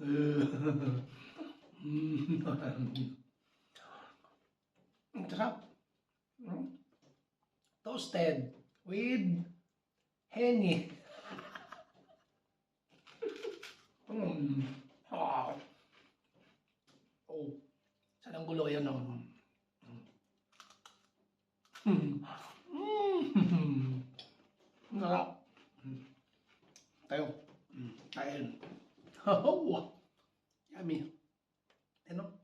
Ang sarap. Toasted with henny. Ah. Oh, sanang gulo yan, no? Ang sarap. Tayo. Kain. Oh, yummy. Ano?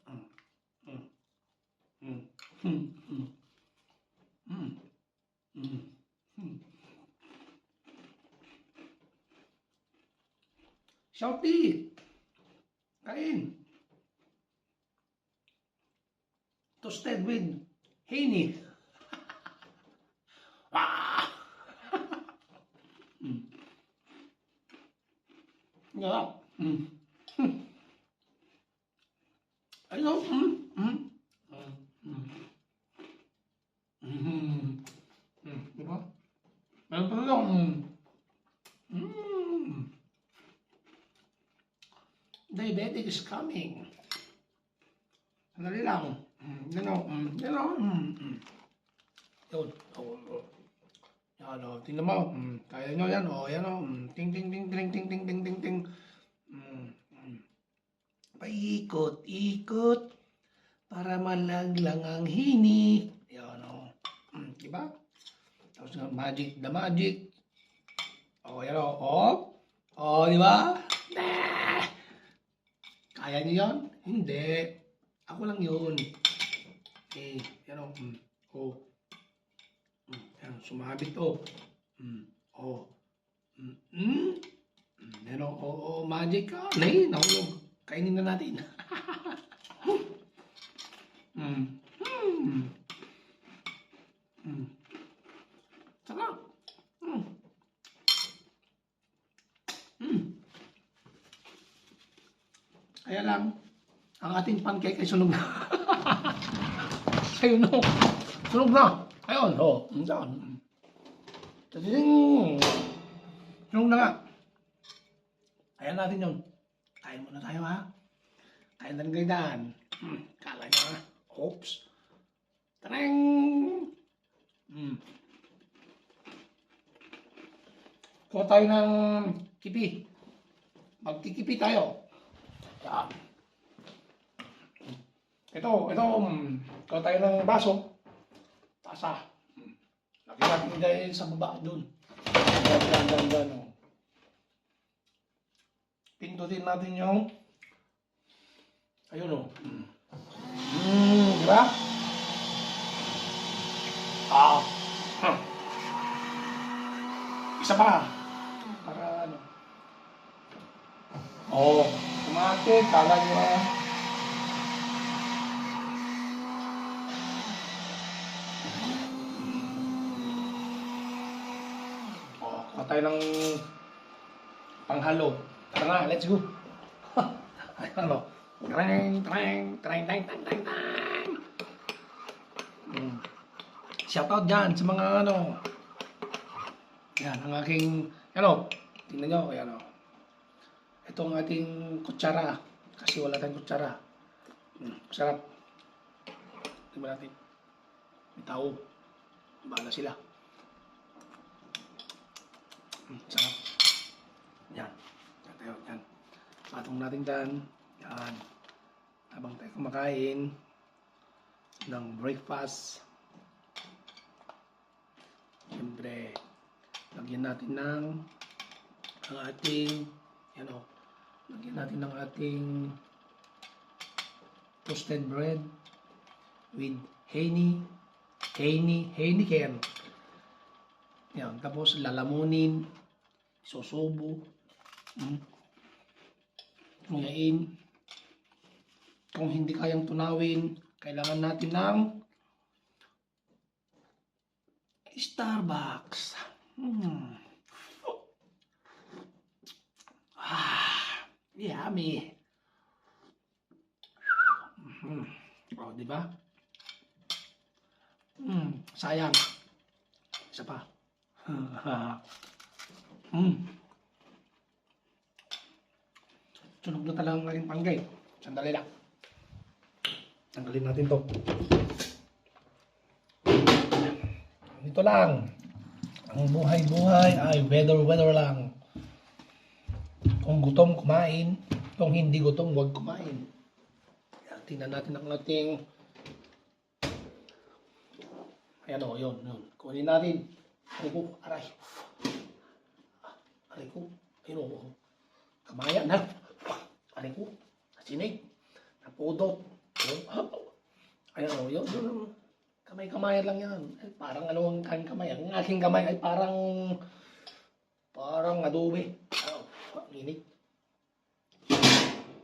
Shouty! Kain. Toasted with honey. Ah! Sarap. Ano? Diba? Meron pa lang. Diabetic is coming. Sandali lang. Yun. Yan o. Tingnan mo. Kaya nyo yan o. Yan o. Ting ting ting ting ting ting ting ting ting. Paikot-ikot para malaglang ang hini. Yan o. Diba? Tapos nga magic, the magic. O, yan o. O, diba? Kaya niyo yan? Hindi. Ako lang yun. Okay. Yan o. O. Yan. Sumabit o. O. Yan o. O. Magic ka. Nay, nahulog. Kainin na natin. Sarap. Kaya lang, ang ating pancake ay sunog na. Ayun o. Sunog na. Ayun. O. Saan? Sunog na nga. Ayan natin yun. Kain muna tayo, ha? Kain na rin kayo dyan. Kala nyo, ha? Oops. Tarang! Kuha tayo ng kipi. Magkikipi tayo. Yan. Ito. Kuha tayo ng baso. Tasa. Lagi natin dahil sa baba dun. Gan. Pindutin natin yung ayun o. Diba? Isa pa. Para ano. Tumatik. Kala nyo na. Kuha tayo ng panghalo. Tara na, let's go. Ayun o. Trang. Shoutout dyan sa mga ano. Yan, ang aking, tingnan nyo, yan o. Ito ang ating kutsara. Kasi wala tayong kutsara. Sarap. Tingnan natin. May tao. Bahala sila. Sarap. Yan. Yan. Patong natin dyan. Yan. Habang tayo kumakain ng breakfast. Siyempre, lagyan natin ng ang ating, lagyan natin ng ating toasted bread with Heineken. Yan. Tapos lalamunin, susubo. Ngayon, kung hindi kayang tunawin, kailangan natin ng Starbucks. Yummy. Oh, di ba? Sayang. Isa pa. Sunog na talagang aking panggay. Sandali lang. Tanggalin natin to. Ito lang. Ang buhay-buhay ay weather lang. Kung gutom, kumain. Kung hindi gutom, huwag kumain. Yan, tingnan natin ang ating... Ayan o, yun. Kunin natin. Aray ko, aray. Aray ko. Ayun o. Kamayan na. Aray ko. Nasinig. Napudot. Ayan o, yun. Kamay-kamayan lang yan. Ay, parang ano ang aking kamay. Ang aking kamay ay parang adobe. Ang init.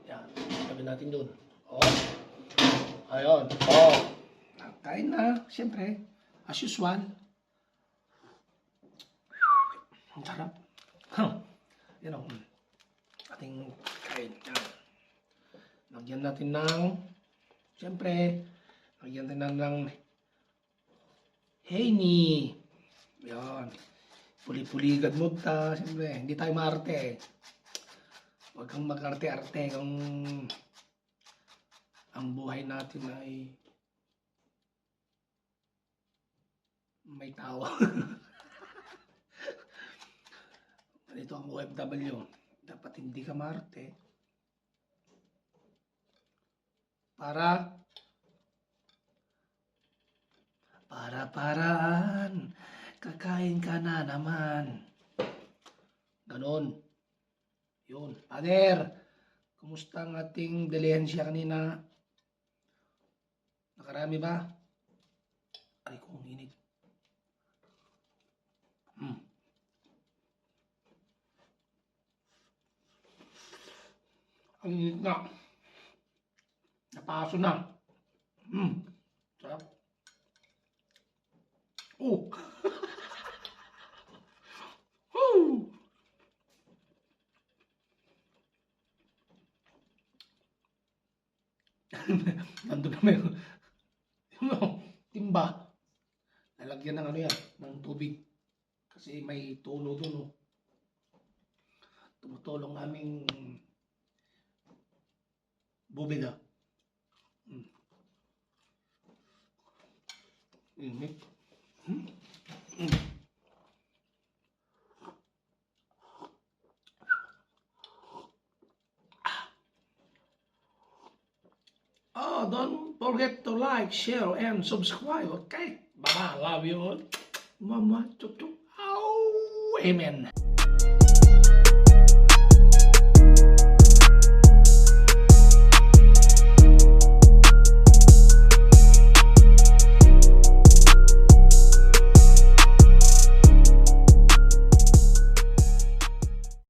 Yan. Sabi natin dun. O. Ayun. O. Kain na. Siyempre. As usual. Ang sarap. Yan o. Ating kain. Yan. Lagyan natin ng, siyempre, lagyan natin ng Henny. Yan. Puli-puligad mo ta. Siyempre, hindi tayo maarte. Huwag kang mag-arte-arte kung ang buhay natin ay may tao. Ito ang OFW. Dapat hindi ka maarte. Paraan. Kakain ka na naman. Ganon. Yun. Pader, kumusta ang ating dilihensya kanina? Nakarami ba? Ay, kung init. Ang init na. Napaso na. Sarap. Oh! Woo! Nandun na may timba. Lalagyan ng ano yan, ng tubig. Kasi may tulo doon. Tumutulong aming bubig. Init. Oh, don't forget to like, share, and subscribe, okay? Bye-bye. Love you all. Mama, chup chup. Oh, amen.